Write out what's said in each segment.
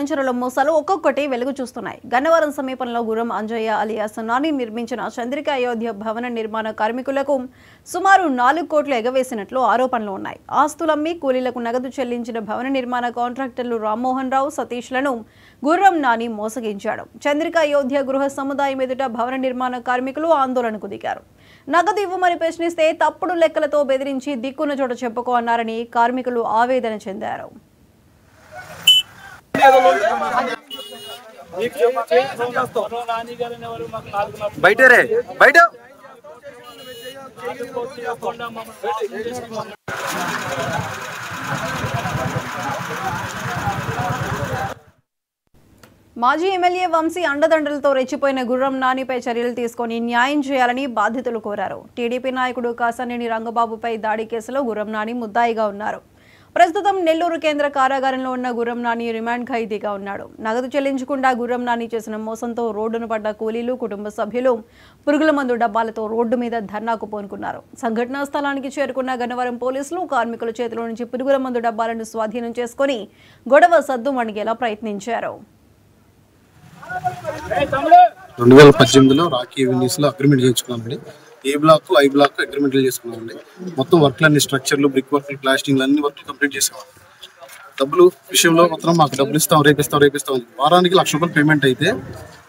వెంచరుల మోసాలు ఒక్కొక్కటి వెలుగు చూస్తున్నాయి. గన్నవరం సమీపంలో గుర్రం అంజయ్య అలియాస్ నాని నిర్మించిన చంద్రిక అయోధ్య భవన నిర్మాణ కార్మికులకు సుమారు 4 కోట్లు ఎగవేసినట్లు ఆరోపణలు ఉన్నాయి. ఆస్తులమ్మి కూలీలకు నగదు చెల్లించిన భవన నిర్మాణ కాంట్రాక్టర్లు రామ్మోహన్ రావు, సతీష్లను గుర్రం నాని మోసగించాడు. చంద్రిక అయోధ్య గృహ సముదాయం ఎదుట భవన నిర్మాణ కార్మికులు ఆందోళనకు దిగారు. నగదు ఇవ్వమని ప్రశ్నిస్తే తప్పుడు లెక్కలతో బెదిరించి దిక్కున చోట చెప్పుకో అన్నారని కార్మికులు ఆవేదన చెందారు. బయటరే బయట మాజీ ఎమ్మెల్యే వంశీ అండదండలతో రెచ్చిపోయిన గుర్రం నానిపై చర్యలు తీసుకొని న్యాయం చేయాలని బాధితులు కోరారు. టీడీపీ నాయకుడు కాసానేని రంగబాబుపై దాడి కేసులో గుర్రం నాని ముద్దాయిగా ఉన్నారు. ప్రస్తుతం నెల్లూరు కేంద్ర కారాగారంలో ఉన్న గుర్రం నాని రిమాండ్ ఖైదీగా ఉన్నాడు. నగదు చెల్లించకుండా గుర్రం నాని చేసిన మోసంతో రోడ్డును పడ్డ కూలీలు, కుటుంబ సభ్యులు పురుగుల మందు డబ్బాలతో రోడ్డు మీద ధర్నాకు పూనుకున్నారు. సంఘటనా స్థలానికి చేరుకున్న గన్నవరం పోలీసులు కార్మికుల చేతిలో నుంచి పురుగుల మందు డబ్బాలను స్వాధీనం చేసుకుని గొడవ సద్దుమణిగేలా ప్రయత్నించారు. 2018లో రాకీ ఎవెన్యూస్ లో అగ్రిమెంట్ చేయించుకున్నామండి. ఏ బ్లాక్ ఐ బ్లాక్ అగ్రిమెంట్లు చేసుకున్నామండి. మొత్తం వర్క్లన్నీ స్ట్రక్చర్లు, బ్రిక్ వర్క్, ప్లాస్టింగ్ అన్ని వర్క్లు కంప్లీట్ చేసామండి. డబ్బులు విషయంలో మాత్రం మాకు డబ్బులు ఇస్తాం, రేపిస్తాం. వారానికి ₹1,00,000 పేమెంట్ అయితే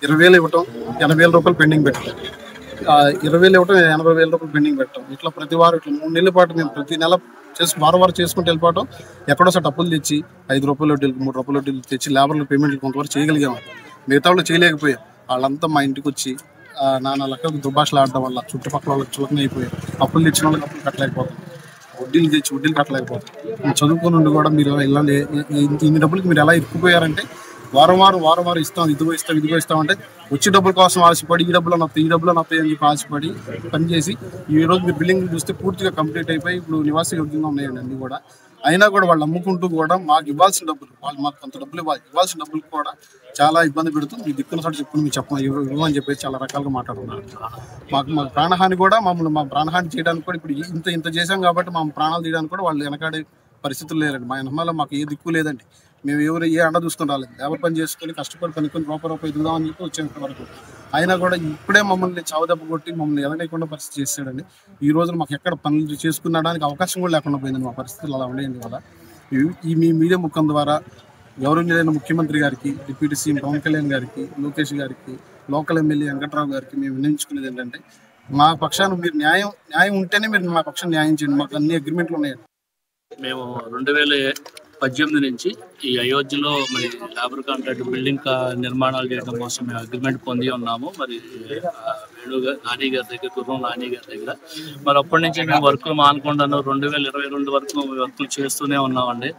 20,000 ఇవ్వటం, ₹80,000 పెండింగ్ పెట్టడం, 20,000 ఇవ్వటం, ₹80,000 పెండింగ్ పెట్టడం. ఇట్లా ప్రతి వారం ఇట్లా 3 నెలల పాటు మేము ప్రతి నెల వారం చేసుకుంటూ వెళ్ళిపోవటం. ఎక్కడో సార్ డబ్బులు తెచ్చి ₹5 వడ్డీలు, ₹3 వడ్డీలు తెచ్చి లేబర్లు పేమెంట్లు కొంతవరకు చేయగలిగాము. మిగతా వాళ్ళు చేయలేకపోయాం. వాళ్ళంతా మా ఇంటికి వచ్చి నానా లెక్కలకు దుర్భాషలు ఆడడం వల్ల చుట్టుపక్కల వాళ్ళకి చులకన అయిపోయారు. అప్పులు తెచ్చిన వాళ్ళకి అప్పులు కట్టలేకపోతాం, వడ్డీలు తెచ్చి వడ్డీలు కట్టలేకపోతాం. చదువుకుని ఉండి కూడా మీరు ఇలాంటి ఇన్ని డబ్బులకి మీరు ఎలా ఇరుక్కుపోయారంటే వారం ఇస్తాం, ఇదిగో ఇస్తాం అంటే వచ్చే డబ్బుల కోసం ఆశపడి ఈ డబ్బులు నొప్పాయి అని చెప్పి ఆశపడి పనిచేసి ఈ రోజు మీరు బిల్డింగ్ చూస్తే పూర్తిగా కంప్లీట్ అయిపోయి ఇప్పుడు నివాస యోగ్యంగా ఉన్నాయండి అన్ని కూడా. అయినా కూడా వాళ్ళు అమ్ముకుంటూ కూడా మాకు ఇవ్వాల్సిన డబ్బులు, వాళ్ళు మాకు కొంత డబ్బులు ఇవ్వాల్సిన డబ్బులు కూడా చాలా ఇబ్బంది పెడుతూ మీ దిక్కున చోట చెప్పుకుని మీరు ఇవ్వమని చెప్పేసి చాలా రకాలుగా మాట్లాడుతున్నారు. మాకు ప్రాణహాని కూడా మా ప్రాణహాని చేయడానికి కూడా ఇప్పుడు ఇంత చేశాం కాబట్టి మా ప్రాణాలు తీయడానికి కూడా వాళ్ళు వెనకాడే పరిస్థితులు లేరండి. మా వెనకాల మాకు ఏ దిక్కు లేదండి. మేము ఏ అండ చూసుకొని రాలేదు. ఎవరి పని చేసుకొని కష్టపడి పనుకొని రూపాయి ఎదుగుదామని చెప్పి వచ్చేంత వరకు. అయినా కూడా ఇప్పుడే మమ్మల్ని చావుదెబ్బ కొట్టి మమ్మల్ని ఎదగలేకుండా పరిస్థితి చేసాడండి. ఈ రోజున మాకు ఎక్కడ పనులు చేసుకునడానికి అవకాశం కూడా లేకుండా పోయింది. మా పరిస్థితులు అలా ఉండేది వల్ల ఈ మీ మీడియా ముఖం ద్వారా గౌరవనీయులైన ముఖ్యమంత్రి గారికి, డిప్యూటీ సీఎం పవన్ కళ్యాణ్ గారికి, లోకేష్ గారికి, లోకల్ ఎమ్మెల్యే వెంకట్రావు గారికి మేము విన్నవించుకునేది ఏంటంటే మా పక్షాన మీరు న్యాయం ఉంటేనే మీరు మా పక్షాన్ని న్యాయం చేయండి. మాకు అన్ని అగ్రిమెంట్లు ఉన్నాయండి. మేము 2018 నుంచి ఈ అయోధ్యలో మరి లేబర్ కాంట్రాక్ట్ బిల్డింగ్ నిర్మాణాలు చేయడం కోసం మేము అగ్రిమెంట్ పొంది ఉన్నాము. మరి నాని గారి దగ్గర, గుర్రం నాని గారి దగ్గర. మరి అప్పటి నుంచి మేము వర్కులు మానకుండాను 2022 వరకు వర్కులు చేస్తూనే ఉన్నామండి.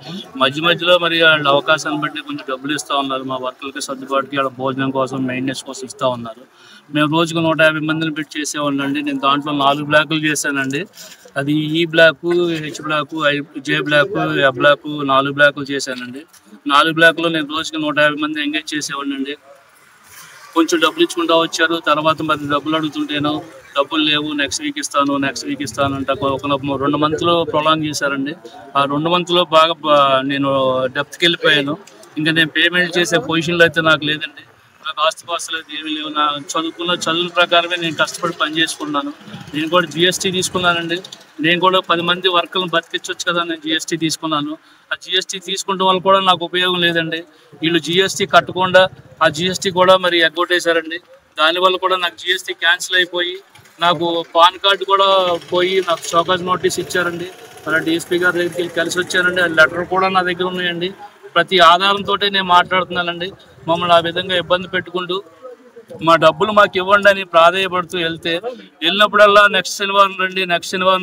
మధ్యలో మరి వాళ్ళ అవకాశాన్ని బట్టి కొంచెం డబ్బులు ఇస్తూ ఉన్నారు. మా వర్కులకి సర్దుబాటుకి వాళ్ళ భోజనం కోసం, మెయింటెనెన్స్ కోసం ఇస్తూ ఉన్నారు. మేము రోజుకు 150 మందిని పెట్టి చేసేవాళ్ళండి. నేను దాంట్లో 4 బ్లాకులు చేశానండి. అది ఈ బ్లాకు, హెచ్ బ్లాకు, జే బ్లాకు, ఎ బ్లాకు, 4 బ్లాకులు చేశానండి. 4 బ్లాకులో నేను రోజుకి 150 మంది ఎంగేజ్ చేసేవాడినండి. కొంచెం డబ్బులు ఇచ్చుకుంటూ వచ్చారు. తర్వాత మరి డబ్బులు అడుగుతుంటేనో డబ్బులు లేవు, నెక్స్ట్ వీక్ ఇస్తాను అంటే ఒక 2 మంత్లో ప్రొలాంగ్ చేశారండి. ఆ 2 మంత్లో బాగా నేను డెప్త్కి వెళ్ళిపోయాను. ఇంకా నేను పేమెంట్ చేసే పొజిషన్లో అయితే నాకు లేదండి. నాకు ఆస్తిపాస్తులు అయితే ఏమీ లేవు. నా చదువుల ప్రకారమే నేను కష్టపడి పని చేసుకున్నాను. నేను కూడా జిఎస్టీ తీసుకున్నానండి. నేను కూడా 10 మంది వర్కర్లను బతికించవచ్చు కదా, నేను జిఎస్టీ తీసుకున్నాను. ఆ జిఎస్టీ తీసుకుంటాం వల్ల కూడా నాకు ఉపయోగం లేదండి. వీళ్ళు జిఎస్టీ కట్టకుండా ఆ జిఎస్టీ కూడా మరి ఎగ్గొట్టేశారండి. దానివల్ల కూడా నాకు జిఎస్టీ క్యాన్సిల్ అయిపోయి నాకు పాన్ కార్డు కూడా పోయి నాకు షోకాజ్ నోటీస్ ఇచ్చారండి. మరి డిఎస్పీ గారి దగ్గరికి కలిసి వచ్చానండి. ఆ లెటర్ కూడా నా దగ్గర ఉన్నాయండి. ప్రతి ఆధారంతో నేను మాట్లాడుతున్నానండి. మమ్మల్ని ఆ విధంగా ఇబ్బంది పెట్టుకుంటూ మా డబ్బులు మాకు ఇవ్వండి అని ప్రాధేయపడుతూ వెళ్ళినప్పుడల్లా నెక్స్ట్ శనివారం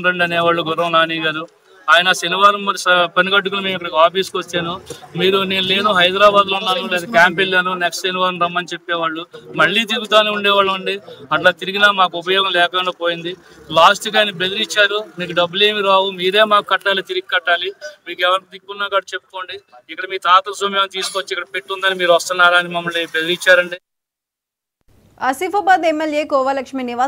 రండి అనేవాళ్ళు గుర్రం నాని గారు. ఆయన శనివారం మరి పని కట్టుకుని మేము ఇక్కడికి ఆఫీస్కి వచ్చాను. నేను లేను, హైదరాబాద్లో ఉన్నాను, లేదా క్యాంప్ వెళ్ళాను, నెక్స్ట్ శనివారం రమ్మని చెప్పేవాళ్ళు. మళ్ళీ తిరుగుతూనే ఉండేవాళ్ళు అండి. అట్లా తిరిగినా మాకు ఉపయోగం లేకుండా పోయింది. లాస్ట్కి ఆయన బెదిరించారు, మీకు డబ్బులు ఏమి రావు, మీరే మాకు కట్టాలి, తిరిగి కట్టాలి, మీకు ఎవరికి దిక్కున్నా కూడా చెప్పుకోండి, ఇక్కడ మీ తాతల సొమ్యం తీసుకొచ్చి ఇక్కడ పెట్టుందని మీరు వస్తున్నారా అని మమ్మల్ని బెదిరించారండి. ఆసిఫాబాద్ ఎమ్మెల్యే కోవాలక్ష్మి నివాస్